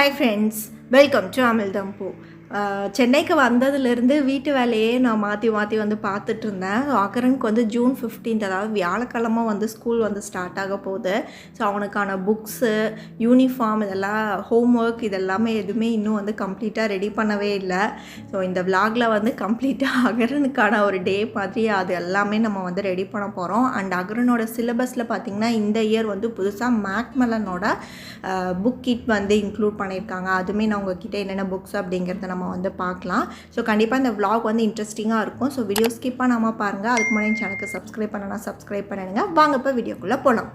Hi friends, welcome to Amizhthampoo. சென்னைக்கு வந்ததுலேருந்து வீட்டு வேலையே நான் மாற்றி வந்து பார்த்துட்டு இருந்தேன். அகரனுக்கு வந்து ஜூன் 15 அதாவது வியாழக்கிழமை வந்து ஸ்கூல் வந்து ஸ்டார்ட் ஆக போகுது. ஸோ அவனுக்கான புக்ஸு, யூனிஃபார்ம் இதெல்லாம் ஹோம்ஒர்க் இதெல்லாமே எதுவுமே இன்னும் வந்து கம்ப்ளீட்டாக ரெடி பண்ணவே இல்லை. ஸோ இந்த விலாகில் வந்து கம்ப்ளீட்டாக அகரனுக்கான ஒரு டே மாதிரி அது எல்லாமே நம்ம வந்து ரெடி பண்ண போகிறோம். அண்ட் அகரனோட சிலபஸில் பார்த்திங்கன்னா இந்த இயர் வந்து புதுசாக மேக்மில்லனோட புக் கிட் வந்து இன்க்ளூட் பண்ணியிருக்காங்க. அதுவுமே நான் உங்ககிட்ட என்னென்ன புக்ஸ் அப்படிங்கிறத நம்ம வந்து பார்க்கலாம். ஸோ கண்டிப்பாக இந்த vlog வந்து இன்ட்ரெஸ்டிங்காக இருக்கும். ஸோ வீடியோ ஸ்கிப் பண்ணாமல் பாருங்கள். அதுக்கு முன்னாடி சேனலுக்கு சப்ஸ்கிரைப் பண்ணனா சப்ஸ்கிரைப் பண்ணிடுங்க. வாங்க இப்போ வீடியோக்குள்ளே போகலாம்.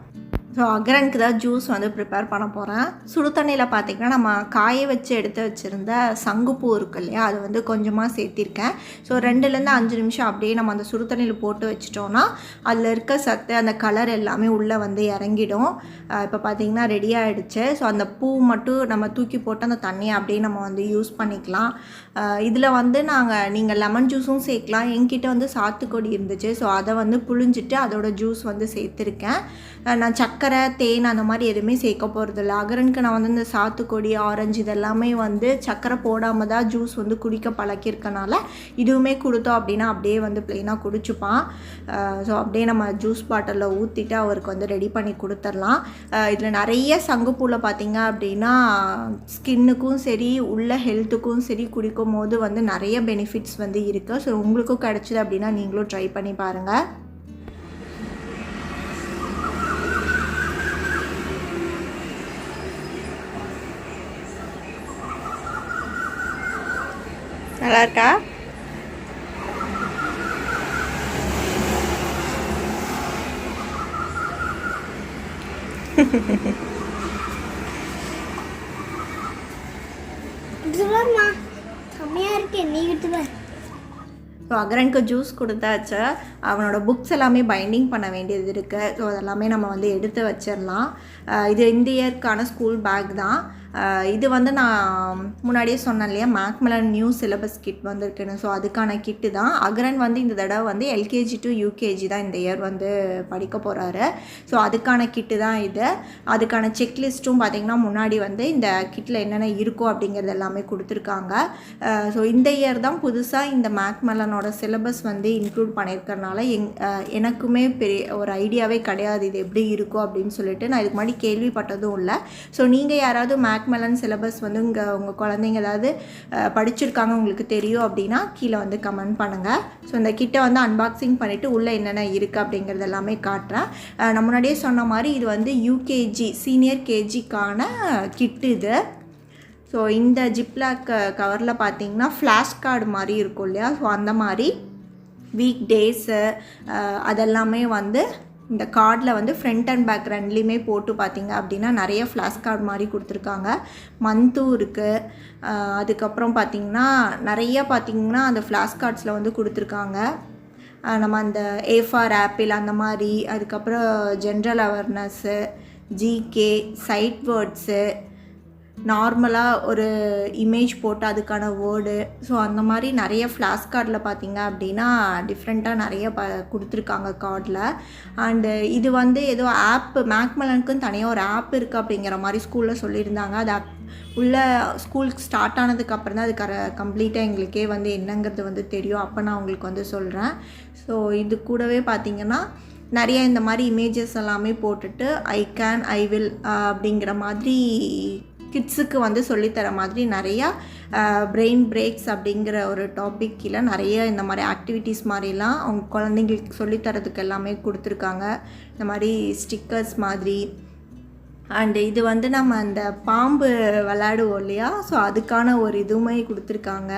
ஸோ அகரனுக்கு தான் ஜூஸ் வந்து ப்ரிப்பேர் பண்ண போகிறேன். சுடு தண்ணியில் பார்த்திங்கன்னா நம்ம காய வச்சு எடுத்து வச்சுருந்த சங்குப்பூ இருக்குது இல்லையா, அது வந்து கொஞ்சமாக சேர்த்திருக்கேன். ஸோ 2லேருந்து 5 நிமிஷம் அப்படியே நம்ம அந்த சுடு தண்ணியில் போட்டு வச்சிட்டோன்னா அதில் இருக்க சத்து அந்த கலர் எல்லாமே உள்ளே வந்து இறங்கிடும். இப்போ பார்த்திங்கன்னா ரெடி ஆகிடுச்சு. ஸோ அந்த பூ மட்டும் நம்ம தூக்கி போட்டு அந்த தண்ணியை அப்படியே நம்ம வந்து யூஸ் பண்ணிக்கலாம். இதில் வந்து நீங்கள் லெமன் ஜூஸும் சேர்க்கலாம். என்கிட்ட வந்து சாத்துக்கொடி இருந்துச்சு. ஸோ அதை வந்து புழிஞ்சிட்டு அதோட ஜூஸ் வந்து சேர்த்துருக்கேன். நான் சக்கரை, தேன் அந்த மாதிரி எதுவுமே சேர்க்க போகிறதில்ல. அகரனுக்கு நான் வந்து இந்த சாத்துக்கொடி, ஆரஞ்சு இதெல்லாமே வந்து சக்கரை போடாமல் தான் ஜூஸ் வந்து குடிக்க பழக்கியிருக்கனால இதுவுமே கொடுத்தோம் அப்படின்னா அப்படியே வந்து ப்ளெயினாக குடிச்சுப்பான். ஸோ அப்படியே நம்ம ஜூஸ் பாட்டிலில் ஊற்றிட்டு அவருக்கு வந்து ரெடி பண்ணி கொடுத்துடலாம். இதில் நிறைய சங்குப்பூவில் பார்த்திங்க அப்படின்னா ஸ்கின்னுக்கும் சரி உள்ள ஹெல்த்துக்கும் சரி குடிக்கும் போது வந்து நிறைய பெனிஃபிட்ஸ் வந்து இருக்குது. ஸோ உங்களுக்கும் கிடச்சிது அப்படின்னா நீங்களும் ட்ரை பண்ணி பாருங்கள். நல்லா இருக்கா? ஸோ அகரனுக்கு ஜூஸ் கொடுத்தாச்சு. அவனோட புக்ஸ் எல்லாமே பைண்டிங் பண்ண வேண்டியது இருக்குது. ஸோ அதெல்லாமே நம்ம வந்து எடுத்து வச்சிடலாம். இது இந்த இயர்க்கான ஸ்கூல் பேக் தான். இது வந்து நான் முன்னாடியே சொன்னேன் இல்லையா, மேக்மில்லன் நியூ சிலபஸ் கிட் வந்துருக்குன்னு. ஸோ அதுக்கான கிட்டு தான். அகரன் வந்து இந்த தடவை வந்து LKG to UKG தான் இந்த இயர் வந்து படிக்க போகிறாரு. ஸோ அதுக்கான கிட்டு தான் இது. அதுக்கான செக்லிஸ்ட்டும் பார்த்திங்கன்னா முன்னாடி வந்து இந்த கிட்டில் என்னென்ன இருக்கோ அப்படிங்கிறது எல்லாமே கொடுத்துருக்காங்க. ஸோ இந்த இயர் தான் புதுசாக இந்த மேக்மில்லனோட சிலபஸ் வந்து இன்க்ளூட் பண்ணியிருக்கறனால எனக்குமே பெரிய ஒரு ஐடியாவே கிடையாது இது எப்படி இருக்கோ அப்படின்னு சொல்லிட்டு. நான் இதுக்கு முன்னாடி கேள்விப்பட்டதும் இல்லை. ஸோ நீங்கள் யாராவது மேக்மில்லன் சிலபஸ் வந்து உங்கள் குழந்தைங்க ஏதாவது படிச்சிருக்காங்க உங்களுக்கு தெரியும் அப்படின்னா கீழே வந்து கமெண்ட் பண்ணுங்கள். ஸோ இந்த கிட்டை வந்து அன்பாக்சிங் பண்ணிவிட்டு உள்ளே என்னென்ன இருக்குது அப்படிங்கிறது எல்லாமே காட்டுறேன். நான் முன்னாடியே சொன்ன மாதிரி இது வந்து UKG சீனியர் கேஜிக்கான கிட்டு இது. ஸோ இந்த ஜிப்லாக் கவரில் பார்த்திங்கன்னா ஃப்ளாஷ் கார்டு மாதிரி இருக்கும் இல்லையா, ஸோ அந்த மாதிரி வீக் டேஸு அதெல்லாமே வந்து இந்த கார்டில் வந்து ஃப்ரண்ட் அண்ட் பேக் ரெண்டுலேயுமே போட்டு பார்த்திங்க அப்படின்னா நிறைய ஃப்ளாஷ் கார்டு மாதிரி கொடுத்துருக்காங்க. மந்த்தும் இருக்குது. அதுக்கப்புறம் பார்த்திங்கன்னா நிறைய பார்த்திங்கன்னா அந்த ஃப்ளாஷ் கார்ட்ஸில் வந்து கொடுத்துருக்காங்க. நம்ம அந்த A for ஆப்பிள் அந்த மாதிரி, அதுக்கப்புறம் general awareness, GK, sight words, நார்மலாக ஒரு இமேஜ் போட்டு அதுக்கான வேர்டு, ஸோ அந்த மாதிரி நிறைய ஃப்ளாஷ் கார்டில் பார்த்திங்க அப்படின்னா டிஃப்ரெண்ட்டாக நிறைய கொடுத்துருக்காங்க கார்டில். அண்டு இது வந்து ஏதோ ஆப் மேக்மில்லனுக்குன்னு தனியாக ஒரு ஆப் இருக்குது அப்படிங்கிற மாதிரி ஸ்கூலில் சொல்லியிருந்தாங்க. அது உள்ள ஸ்கூலுக்கு ஸ்டார்ட் ஆனதுக்கப்புறம் தான் அது கம்ப்ளீட்டாக எங்களுக்கே வந்து என்னங்கிறது வந்து தெரியும். அப்போ நான் உங்களுக்கு வந்து சொல்கிறேன். ஸோ இது கூடவே பார்த்திங்கன்னா நிறைய இந்த மாதிரி இமேஜஸ் எல்லாமே போட்டுட்டு ஐ கேன், ஐ வில் அப்படிங்கிற மாதிரி கிட்ஸுக்கு வந்து சொல்லித்தர மாதிரி நிறையா பிரெயின் பிரேக்ஸ் அப்படிங்கிற ஒரு டாபிக் கீழே நிறைய இந்த மாதிரி ஆக்டிவிட்டீஸ் மாதிரிலாம் அவங்க குழந்தைங்களுக்கு சொல்லித்தரதுக்கு எல்லாமே கொடுத்துருக்காங்க. இந்த மாதிரி ஸ்டிக்கர்ஸ் மாதிரி. அண்டு இது வந்து நம்ம அந்த பாம்பு விளையாடுவோம் இல்லையா, ஸோ அதுக்கான ஒரு இதுவுமே கொடுத்துருக்காங்க.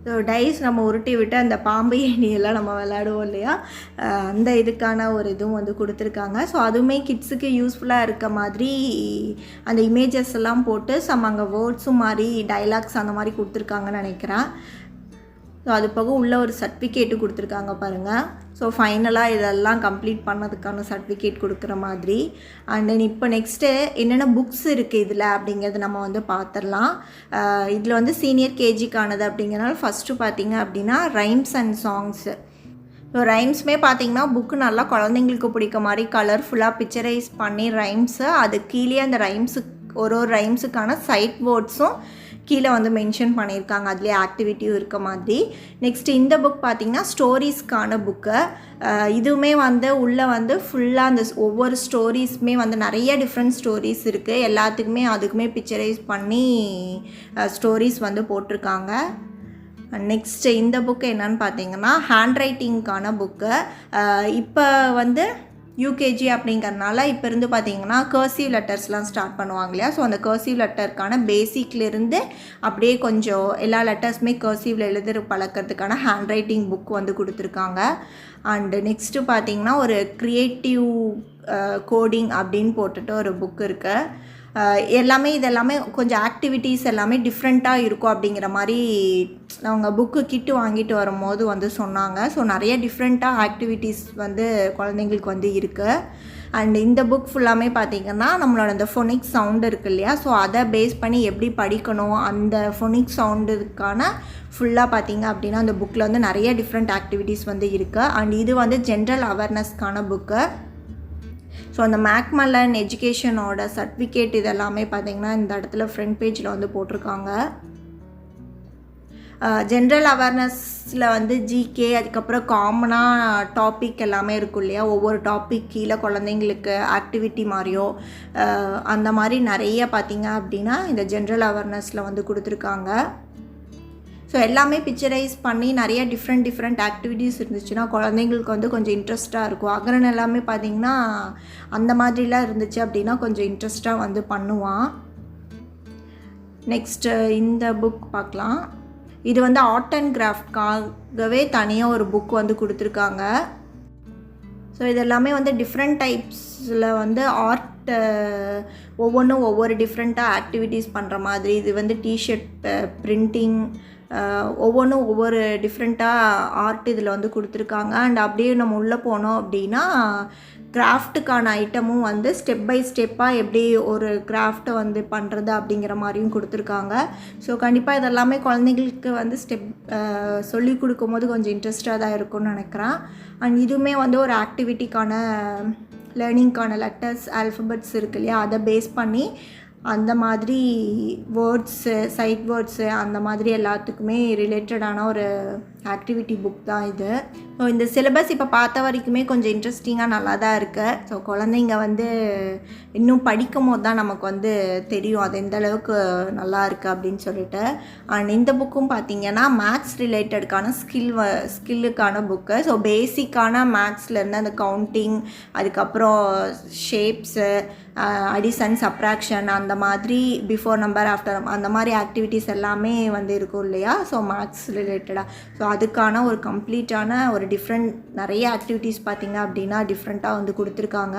ஸோ டைஸ் நம்ம உருட்டி விட்டு அந்த பாம்பு ஏணியெல்லாம் நம்ம விளையாடுவோம் இல்லையா, அந்த இதுக்கான ஒரு இதுவும் வந்து கொடுத்துருக்காங்க. ஸோ அதுவுமே கிட்ஸுக்கு யூஸ்ஃபுல்லாக இருக்க மாதிரி அந்த இமேஜஸ் எல்லாம் போட்டு அங்கே வேர்ட்ஸும் மாதிரி டைலாக்ஸ் அந்த மாதிரி கொடுத்துருக்காங்கன்னு நினைக்கிறேன். ஸோ அது போக உள்ள ஒரு சர்டிஃபிகேட்டு கொடுத்துருக்காங்க பாருங்கள். ஸோ ஃபைனலாக இதெல்லாம் கம்ப்ளீட் பண்ணதுக்கான சர்டிஃபிகேட் கொடுக்குற மாதிரி. அண்ட் தென் இப்போ நெக்ஸ்ட்டு என்னென்ன புக்ஸ் இருக்குது இதில் அப்படிங்கிறது நம்ம வந்து பார்த்துடலாம். இதில் வந்து சீனியர் கேஜிக்கானது அப்படிங்கிறனால ஃபஸ்ட்டு பார்த்திங்க அப்படின்னா ரைம்ஸ் அண்ட் சாங்ஸு. ஸோ ரைம்ஸுமே பார்த்திங்கன்னா புக்கு நல்லா குழந்தைங்களுக்கு பிடிக்க மாதிரி கலர்ஃபுல்லாக பிக்சரைஸ் பண்ணி ரைம்ஸு, அது கீழே அந்த ரைம்ஸுக்கு ஒரு ரைம்ஸுக்கான சைட் வேர்ட்ஸும் கீழே வந்து மென்ஷன் பண்ணியிருக்காங்க, அதுலேயே ஆக்டிவிட்டியும் இருக்க மாதிரி. நெக்ஸ்ட்டு இந்த புக் பார்த்திங்கன்னா ஸ்டோரிஸ்க்கான புக்கு. இதுவுமே வந்து உள்ளே வந்து ஃபுல்லாக அந்த ஒவ்வொரு ஸ்டோரிஸுமே வந்து நிறைய டிஃப்ரெண்ட் ஸ்டோரிஸ் இருக்குது. எல்லாத்துக்குமே அதுக்குமே பிக்சரைஸ் பண்ணி ஸ்டோரிஸ் வந்து போட்டிருக்காங்க. நெக்ஸ்ட்டு இந்த புக்கு என்னன்னு பார்த்தீங்கன்னா ஹேண்ட் ரைட்டிங்க்கான புக்கு. இப்போ வந்து யூகேஜி அப்படிங்கிறதுனால இப்போ இருந்து பார்த்திங்கன்னா கர்சிவ் லெட்டர்ஸ்லாம் ஸ்டார்ட் பண்ணுவாங்க இல்லையா. ஸோ அந்த கர்சிவ் லெட்டருக்கான பேசிக்லேருந்து அப்படியே கொஞ்சம் எல்லா லெட்டர்ஸுமே கர்சிவில் எழுதுற பழக்கிறதுக்கான ஹேண்ட் ரைட்டிங் புக் வந்து கொடுத்துருக்காங்க. அண்டு நெக்ஸ்ட்டு பார்த்திங்கன்னா ஒரு க்ரியேட்டிவ் கோடிங் அப்படின்னு போட்டுட்டு ஒரு புக் இருக்குது. இதெல்லாமே கொஞ்சம் ஆக்டிவிட்டீஸ் எல்லாமே டிஃப்ரெண்ட்டாக இருக்கும் அப்படிங்கிற மாதிரி அவங்க புக்கு கிட்டு வாங்கிட்டு வரும்போது வந்து சொன்னாங்க. ஸோ நிறைய டிஃப்ரெண்ட்டாக ஆக்டிவிட்டீஸ் வந்து குழந்தைங்களுக்கு வந்து இருக்குது. அண்ட் இந்த புக் ஃபுல்லாமே பார்த்திங்கன்னா நம்மளோட அந்த ஃபோனிக் சவுண்டு இருக்குது இல்லையா, ஸோ அதை பேஸ் பண்ணி எப்படி படிக்கணும் அந்த ஃபோனிக் சவுண்டுக்கான ஃபுல்லாக பார்த்திங்க அப்படின்னா அந்த புக்கில் வந்து நிறைய டிஃப்ரெண்ட் ஆக்டிவிட்டீஸ் வந்து இருக்குது. அண்ட் இது வந்து ஜென்ரல் அவேர்னஸ்க்கான புக்கு. ஸோ அந்த மேக்மல்லன் எஜுகேஷனோட சர்டிஃபிகேட் இதெல்லாமே பார்த்திங்கன்னா இந்த இடத்துல ஃப்ரண்ட் பேஜில் வந்து போட்டிருக்காங்க. ஜென்ரல் அவேர்னஸில் வந்து ஜிகே, அதுக்கப்புறம் காமனாக டாபிக் எல்லாமே இருக்கும் இல்லையா, ஒவ்வொரு டாபிக் கீழே குழந்தைங்களுக்கு ஆக்டிவிட்டி மாதிரியோ அந்த மாதிரி நிறைய பார்த்திங்க அப்படின்னா இந்த ஜென்ரல் அவேர்னஸில் வந்து கொடுத்துருக்காங்க. ஸோ எல்லாமே பிக்சரைஸ் பண்ணி நிறைய டிஃப்ரெண்ட் ஆக்டிவிட்டீஸ் இருந்துச்சுன்னா குழந்தைங்களுக்கு வந்து கொஞ்சம் இன்ட்ரெஸ்ட்டாக இருக்கும். அகரன் எல்லாமே பார்த்திங்கன்னா அந்த மாதிரிலாம் இருந்துச்சு அப்படின்னா கொஞ்சம் இன்ட்ரெஸ்ட்டாக வந்து பண்ணுவான். நெக்ஸ்ட்டு இந்த புக் பார்க்கலாம். இது வந்து ஆர்ட் அண்ட் கிராஃப்ட்காகவே தனியாக ஒரு புக் வந்து கொடுத்துருக்காங்க. ஸோ இதெல்லாமே வந்து டிஃப்ரெண்ட் டைப்ஸில் வந்து ஆர்ட் ஒவ்வொன்றும் ஒவ்வொரு டிஃப்ரெண்ட்டாக ஆக்டிவிட்டீஸ் பண்ணுற மாதிரி. இது வந்து டிஷர்ட் பிரிண்டிங், ஒவ்வொன்றும் ஒவ்வொரு டிஃப்ரெண்ட்டாக ஆர்ட் இதில் வந்து கொடுத்துருக்காங்க. அண்ட் அப்படியே நம்ம உள்ளே போனோம் அப்படின்னா கிராஃப்ட்டுக்கான ஐட்டமும் வந்து ஸ்டெப் பை ஸ்டெப்பாக எப்படி ஒரு கிராஃப்ட்டை வந்து பண்ணுறது அப்படிங்கிற மாதிரியும் கொடுத்துருக்காங்க. ஸோ கண்டிப்பாக இதெல்லாமே குழந்தைங்களுக்கு வந்து சொல்லி கொடுக்கும்போது கொஞ்சம் இன்ட்ரெஸ்டாக தான் இருக்கும்னு நினைக்கிறேன். அண்ட் இதுவுமே வந்து ஒரு ஆக்டிவிட்டிக்கான லேர்னிங்க்கான லெட்டர்ஸ் ஆல்ஃபபெட்ஸ் இருக்கு இல்லையா, அதை பேஸ் பண்ணி அந்த மாதிரி வேர்ட்ஸு சைட் வேர்ட்ஸு அந்த மாதிரி எல்லாத்துக்குமே ரிலேட்டடான ஒரு ஆக்டிவிட்டி புக் தான் இது. ஸோ இந்த சிலபஸ் இப்போ பார்த்த வரைக்குமே கொஞ்சம் இன்ட்ரெஸ்டிங்காக நல்லா தான் இருக்குது. ஸோ குழந்தைங்க வந்து இன்னும் படிக்கும் போது தான் நமக்கு வந்து தெரியும் அது எந்த அளவுக்கு நல்லா இருக்குது அப்படின்னு சொல்லிட்டு. அண்ட் இந்த புக்கும் பார்த்திங்கன்னா மேத்ஸ் ரிலேட்டடுக்கான ஸ்கில்லுக்கான புக்கு. ஸோ பேசிக்கான மேத்ஸ்லேருந்து அந்த கவுண்டிங், அதுக்கப்புறம் ஷேப்ஸு, அடிஷன், சப்ராக்ஷன், அந்த மாதிரி பிஃபோர் நம்பர் ஆஃப்டர் அந்த மாதிரி ஆக்டிவிட்டீஸ் எல்லாமே வந்து இருக்கும் இல்லையா. ஸோ மேத்ஸ் ரிலேட்டடாக ஸோ அதுக்கான ஒரு கம்ப்ளீட்டான ஒரு டிஃப்ரெண்ட் நிறைய ஆக்டிவிட்டீஸ் பார்த்திங்க அப்படின்னா டிஃப்ரெண்ட்டாக வந்து கொடுத்துருக்காங்க.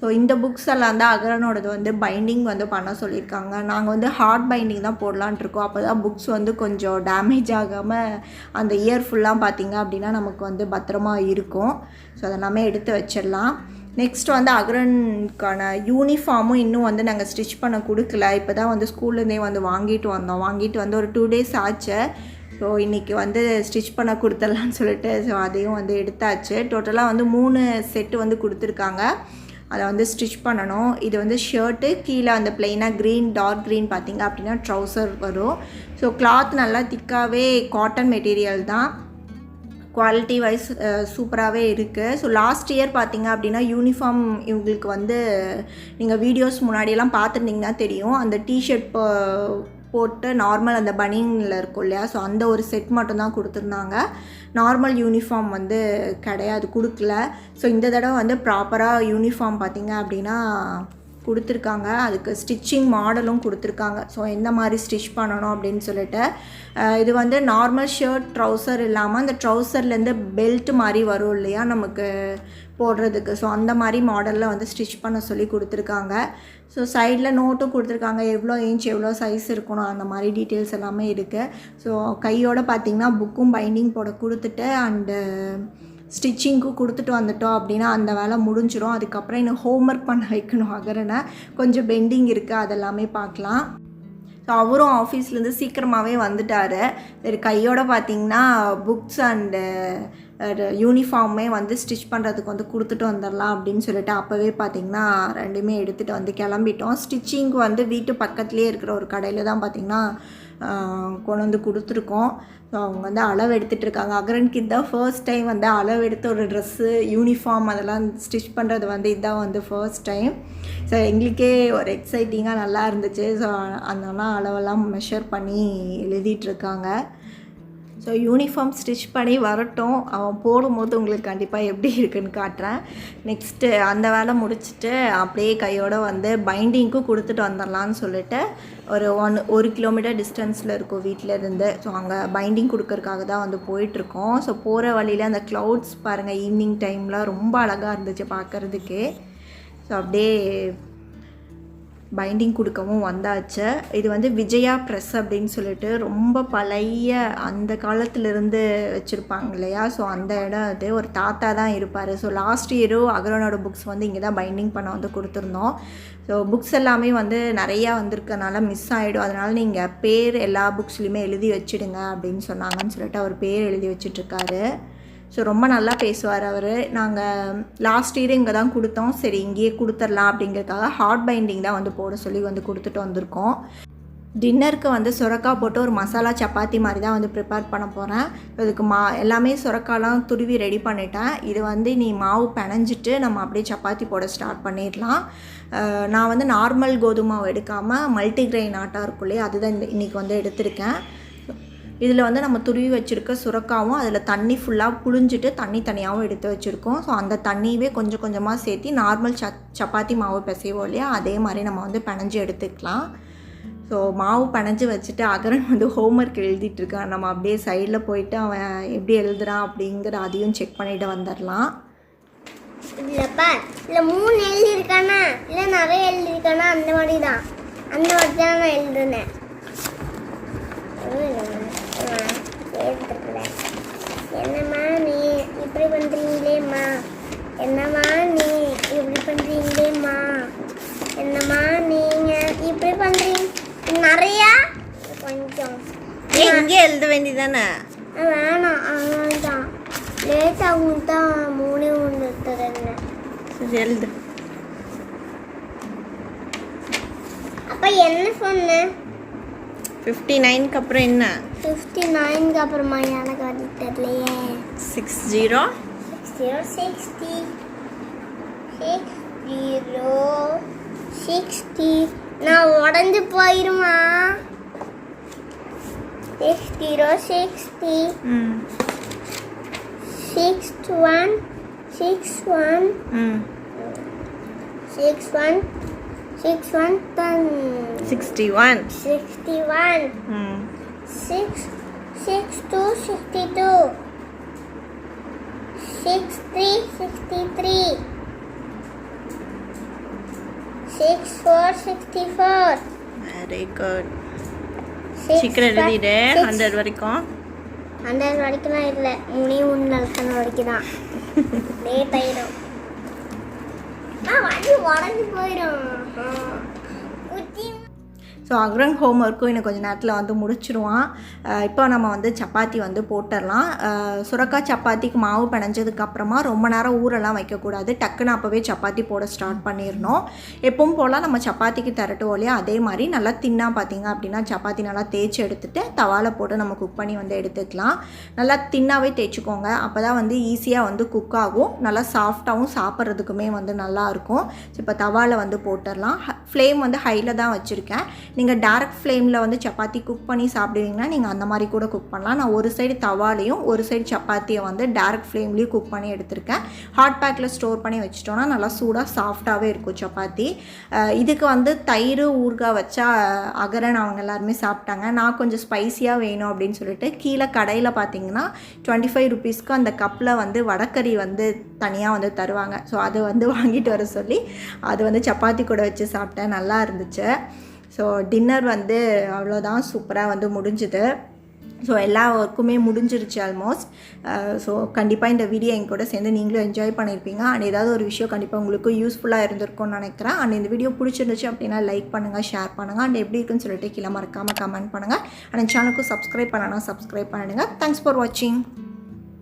ஸோ இந்த புக்ஸ் எல்லாம் தான் அகரனோடது வந்து பைண்டிங் வந்து பண்ண சொல்லியிருக்காங்க. நாங்கள் வந்து ஹார்ட் பைண்டிங் தான் போடலான் இருக்கோம். அப்போ தான் புக்ஸ் வந்து கொஞ்சம் டேமேஜ் ஆகாமல் அந்த இயர் ஃபுல்லாக பார்த்திங்க அப்படின்னா நமக்கு வந்து பத்திரமா இருக்கும். ஸோ அதெல்லாமே எடுத்து வச்சிடலாம். நெக்ஸ்ட் வந்து அகரனுக்கான யூனிஃபார்மும் இன்னும் வந்து நாங்கள் ஸ்டிச் பண்ண கொடுக்கல. இப்போ தான் வந்து ஸ்கூல்லேருந்தே வந்து வாங்கிட்டு வந்து ஒரு 2 days ஆச்சு. ஸோ இன்றைக்கி வந்து ஸ்டிச் பண்ண கொடுத்துடலான்னு சொல்லிட்டு ஸோ அதையும் வந்து எடுத்தாச்சு. டோட்டலாக வந்து 3 செட்டு வந்து கொடுத்துருக்காங்க. அதை வந்து ஸ்டிச் பண்ணணும். இது வந்து ஷர்ட்டு, கீழே அந்த ப்ளெயினாக க்ரீன் டார்க் க்ரீன் பார்த்திங்க அப்படின்னா ட்ரௌசர் வரும். ஸோ கிளாத் நல்லா திக்காகவே காட்டன் மெட்டீரியல் தான், குவாலிட்டி வைஸ் சூப்பராகவே இருக்குது. ஸோ லாஸ்ட் இயர் பார்த்திங்க அப்படின்னா யூனிஃபார்ம் இவங்களுக்கு வந்து நீங்கள் வீடியோஸ் முன்னாடியெல்லாம் பார்த்துருந்தீங்கன்னா தெரியும், அந்த டிஷர்ட் போட்டு நார்மல் அந்த பனியனில் இருக்கும் இல்லையா, ஸோ அந்த ஒரு செட் மட்டும்தான் கொடுத்துருந்தாங்க. நார்மல் யூனிஃபார்ம் வந்து கிடையாது, கொடுக்கல. ஸோ இந்த தடவை வந்து ப்ராப்பராக யூனிஃபார்ம் பார்த்திங்க அப்படின்னா கொடுத்துருக்காங்க. அதுக்கு ஸ்டிச்சிங் மாடலும் கொடுத்துருக்காங்க. ஸோ எந்த மாதிரி ஸ்டிச் பண்ணணும் அப்படின்னு சொல்லிட்டு இது வந்து நார்மல் ஷர்ட் ட்ரௌசர் இல்லாமல் அந்த ட்ரௌசர்லேருந்து பெல்ட் மாதிரி வரும் இல்லையா நமக்கு போடுறதுக்கு, ஸோ அந்த மாதிரி மாடலில் வந்து ஸ்டிச் பண்ண சொல்லி கொடுத்துருக்காங்க. ஸோ சைடில் நோட்டும் கொடுத்துருக்காங்க, எவ்வளோ இன்ச் எவ்வளோ சைஸ் இருக்கணும் அந்த மாதிரி டீட்டெயில்ஸ் எல்லாமே இருக்குது. ஸோ கையோடு பார்த்திங்கன்னா புக்கும் பைண்டிங் போட கொடுத்துட்டு அண்டு ஸ்டிச்சிங்க்கும் கொடுத்துட்டு வந்துட்டோம் அப்படின்னா அந்த வேலை முடிஞ்சிடும். அதுக்கப்புறம் இன்னும் ஹோம்ஒர்க் பண்ண வைக்கணும் அகரனை, கொஞ்சம் பெண்டிங் இருக்குது, அதெல்லாமே பார்க்கலாம். ஸோ அவரும் ஆஃபீஸ்லேருந்து சீக்கிரமாகவே வந்துட்டார். சரி கையோடு பார்த்திங்கன்னா புக்ஸ் அண்டு யூனிஃபார்மே வந்து ஸ்டிச் பண்ணுறதுக்கு வந்து கொடுத்துட்டு வந்துடலாம் அப்படின்னு சொல்லிட்டு அப்போவே பார்த்திங்கன்னா ரெண்டுமே எடுத்துகிட்டு வந்து கிளம்பிட்டோம். ஸ்டிச்சிங்க்கு வந்து வீட்டு பக்கத்துலேயே இருக்கிற ஒரு கடையில் தான் பார்த்திங்கன்னா கொண்டு வந்து கொடுத்துருக்கோம். ஸோ அவங்க வந்து அளவு எடுத்துகிட்டு இருக்காங்க. அகரனுக்கு இதுதான் ஃபர்ஸ்ட் டைம் வந்து அளவு எடுத்து ஒரு ட்ரெஸ்ஸு யூனிஃபார்ம் அதெல்லாம் ஸ்டிச் பண்ணுறது வந்து இதுதான் வந்து ஃபர்ஸ்ட் டைம். ஸோ எங்களுக்கே ஒரு எக்ஸைட்டிங்காக நல்லா இருந்துச்சு. ஸோ அதனால அளவெல்லாம் மெஷர் பண்ணி எழுதிட்டுருக்காங்க. ஸோ யூனிஃபார்ம் ஸ்டிச் பண்ணி வரட்டும், அவன் போடும்போது உங்களுக்கு கண்டிப்பாக எப்படி இருக்குன்னு காட்டுறேன். நெக்ஸ்ட்டு அந்த வேலை முடிச்சுட்டு அப்படியே கையோடு வந்து பைண்டிங்க்கும் கொடுத்துட்டு வந்துடலான்னு சொல்லிட்டு ஒரு கிலோமீட்டர் டிஸ்டன்ஸில் இருக்கும் வீட்டிலேருந்து. ஸோ அங்கே பைண்டிங் கொடுக்கறதுக்காக தான் வந்து போயிட்டுருக்கோம். ஸோ போகிற வழியில் அந்த க்ளவுட்ஸ் பாருங்கள், ஈவினிங் டைமில் ரொம்ப அழகாக இருந்துச்சு பார்க்குறதுக்கே. ஸோ அப்படியே பைண்டிங் கொடுக்கவும் வந்தாச்சு. இது வந்து விஜயா ப்ரெஸ் அப்படின்னு சொல்லிட்டு ரொம்ப பழைய அந்த காலத்திலேருந்து வச்சுருப்பாங்க இல்லையா. ஸோ அந்த இடம் அது ஒரு தாத்தா தான் இருப்பார். ஸோ லாஸ்ட் இயரும் அகரனோட புக்ஸ் வந்து இங்கே தான் பைண்டிங் பண்ண வந்து கொடுத்துருந்தோம். ஸோ புக்ஸ் எல்லாமே வந்து நிறையா வந்திருக்கனால மிஸ் ஆகிடும். அதனால் நீங்கள் பேர் எல்லா புக்ஸ்லையுமே எழுதி வச்சுடுங்க அப்படின்னு சொன்னாங்கன்னு சொல்லிட்டு அவர் பேர் எழுதி வச்சிட்ருக்காரு. ஸோ ரொம்ப நல்லா பேசுவார் அவர். நாங்கள் லாஸ்ட் இயர் இங்கே தான் கொடுத்தோம். சரி இங்கேயே கொடுத்துடலாம் அப்படிங்கிறதுக்காக ஹார்ட் பைண்டிங் தான் வந்து போட சொல்லி வந்து கொடுத்துட்டு வந்திருக்கோம். டின்னருக்கு வந்து சுரக்காய் போட்டு ஒரு மசாலா சப்பாத்தி மாதிரி தான் வந்து ப்ரிப்பேர் பண்ண போகிறேன். இதுக்கு எல்லாமே சுரக்காயெலாம் துருவி ரெடி பண்ணிட்டேன். இது வந்து நீ மாவு பிணைஞ்சிட்டு நம்ம அப்படியே சப்பாத்தி போட ஸ்டார்ட் பண்ணிடலாம். நான் வந்து நார்மல் கோதுமை மாவு எடுக்காமல் மல்டிக்ரெயின் ஆட்டா இருக்கும் இல்லையா, அதுதான் இன்றைக்கி வந்து எடுத்திருக்கேன். இதில் வந்து நம்ம துருவி வச்சுருக்க சுரக்காவும் அதில் தண்ணி ஃபுல்லாக புழிஞ்சிட்டு தண்ணி தனியாகவும் எடுத்து வச்சுருக்கோம். ஸோ அந்த தண்ணியவே கொஞ்சம் கொஞ்சமாக சேர்த்து நார்மல் சப்பாத்தி மாவு பிசைவோம் இல்லையா, அதே மாதிரி நம்ம வந்து பிணைஞ்சு எடுத்துக்கலாம். ஸோ மாவு பிணைஞ்சு வச்சுட்டு அகரன் வந்து ஹோம்ஒர்க் எழுதிட்டுருக்கான். நம்ம அப்படியே சைடில் போயிட்டு அவன் எப்படி எழுதுறான் அப்படிங்கிற அதையும் செக் பண்ணிவிட்டு வந்துடலாம். இல்லைப்பா, இல்லை 3 எழுதியிருக்கானா இல்லை நிறைய எழுதியிருக்கானா அந்த மாதிரி தான் நான் எழுதுனேன். என்னம்மா நீ இப்படி பண்ணுறீங்களேம்மா, என்னம்மா நீ இப்படி பண்ணுறீங்களேம்மா, என்னம்மா நீங்கள் இப்படி பண்ணுறீங்க நிறையா கொஞ்சம் இங்கே எழுத வேண்டியதானே. வேணாம், அதனால தான் லேட்டாகும் தான் 3 எடுத்துறேன். சரி எழுது. அப்போ என்ன சொன்னேன்? 59க்கு அப்புறம் என்ன? 59க்கு அப்புறமா எனக்கு அது தெரியலையே. 60 60 நான் உடஞ்சு போயிருமா? 60 61 61 61 61 61 61 62 62 63 63 64 64. Very good. சீக்கிரம் எழுதிடு. 100 வரைக்கும். 100 வரைக்கும்லாம் இல்லை, 3 வரைக்கும் தான். லேட் ஆயிடும். வண்டி உடஞ்சி போயிடும். ஸோ அகரன் ஹோம்ஒர்க்கும் இன்னும் கொஞ்சம் நேரத்தில் வந்து முடிச்சிடுவான். இப்போ நம்ம வந்து சப்பாத்தி வந்து போட்டுடலாம். சுரக்காய் சப்பாத்திக்கு மாவு பிணைஞ்சதுக்கப்புறமா ரொம்ப நேரம் ஊரெல்லாம் வைக்கக்கூடாது. டக்குன்னு அப்போவே சப்பாத்தி போட ஸ்டார்ட் பண்ணிடணும். எப்பவும் போல் நம்ம சப்பாத்திக்கு திரட்டுவோம் இல்லையா, அதே மாதிரி நல்லா தின்னா பார்த்திங்க அப்படின்னா சப்பாத்தி நல்லா தேய்ச்சி எடுத்துகிட்டு தவாலை போட்டு நம்ம குக் பண்ணி வந்து எடுத்துக்கலாம். நல்லா தின்னாவே தேய்ச்சிக்கோங்க, அப்போ தான் வந்து ஈஸியாக வந்து குக் ஆகும். நல்லா சாஃப்டாகவும் சாப்பிட்றதுக்குமே வந்து நல்லாயிருக்கும். ஸோ இப்போ தவாலை வந்து போட்டுடலாம். ஃப்ளேம் வந்து ஹையில் தான் வச்சுருக்கேன். நீங்கள் டேரக்ட் ஃப்ளேமில் வந்து சப்பாத்தி குக் பண்ணி சாப்பிடுவீங்கன்னா நீங்கள் அந்த மாதிரி கூட குக் பண்ணலாம். நான் ஒரு சைடு தவாலையும் ஒரு சைடு சப்பாத்தியை வந்து டேரக்ட் ஃப்ளேம்லேயும் குக் பண்ணி எடுத்திருக்கேன். ஹாட் பேக்கில் ஸ்டோர் பண்ணி வச்சிட்டோன்னா நல்லா சூடாக சாஃப்டாகவே இருக்கும் சப்பாத்தி. இதுக்கு வந்து தயிர் ஊறுகாய் வச்சா அகரன் அவங்க எல்லாருமே சாப்பிட்டாங்க. நான் கொஞ்சம் ஸ்பைஸியாக வேணும் அப்படின்னு சொல்லிட்டு கீழே கடையில் பார்த்தீங்கன்னா 25 ருபீஸ்க்கு அந்த கப்பில் வந்து வடக்கறி வந்து தனியாக வந்து தருவாங்க. ஸோ அது வந்து வாங்கிட்டு வர சொல்லி அது வந்து சப்பாத்தி கூட வச்சு சாப்பிட்டேன், நல்லா இருந்துச்சு. ஸோ டின்னர் வந்து அவ்வளோதான், சூப்பராக வந்து முடிஞ்சுது. ஸோ எல்லா ஒர்க்குமே முடிஞ்சிருச்சு ஆல்மோஸ்ட். ஸோ கண்டிப்பாக இந்த வீடியோ எங்க கூட சேர்ந்து நீங்களும் என்ஜாய் பண்ணியிருப்பீங்க. அண்ட் ஏதாவது ஒரு விஷயம் கண்டிப்பாக உங்களுக்கு யூஸ்ஃபுல்லாக இருந்திருக்கும்னு நினைக்கிறேன். அண்ட் இந்த வீடியோ பிடிச்சிருந்துச்சு அப்படின்னா லைக் பண்ணுங்கள், ஷேர் பண்ணுங்கள். அண்ட் எப்படி இருக்குன்னு சொல்லிட்டு கீழே மறக்காமல் கமெண்ட் பண்ணுங்கள். அண்ட் சேனலுக்கும் சப்ஸ்கிரைப் பண்ணணும், சப்ஸ்கிரைப் பண்ணிடுங்க. தேங்க்ஸ் ஃபார் வாட்சிங்.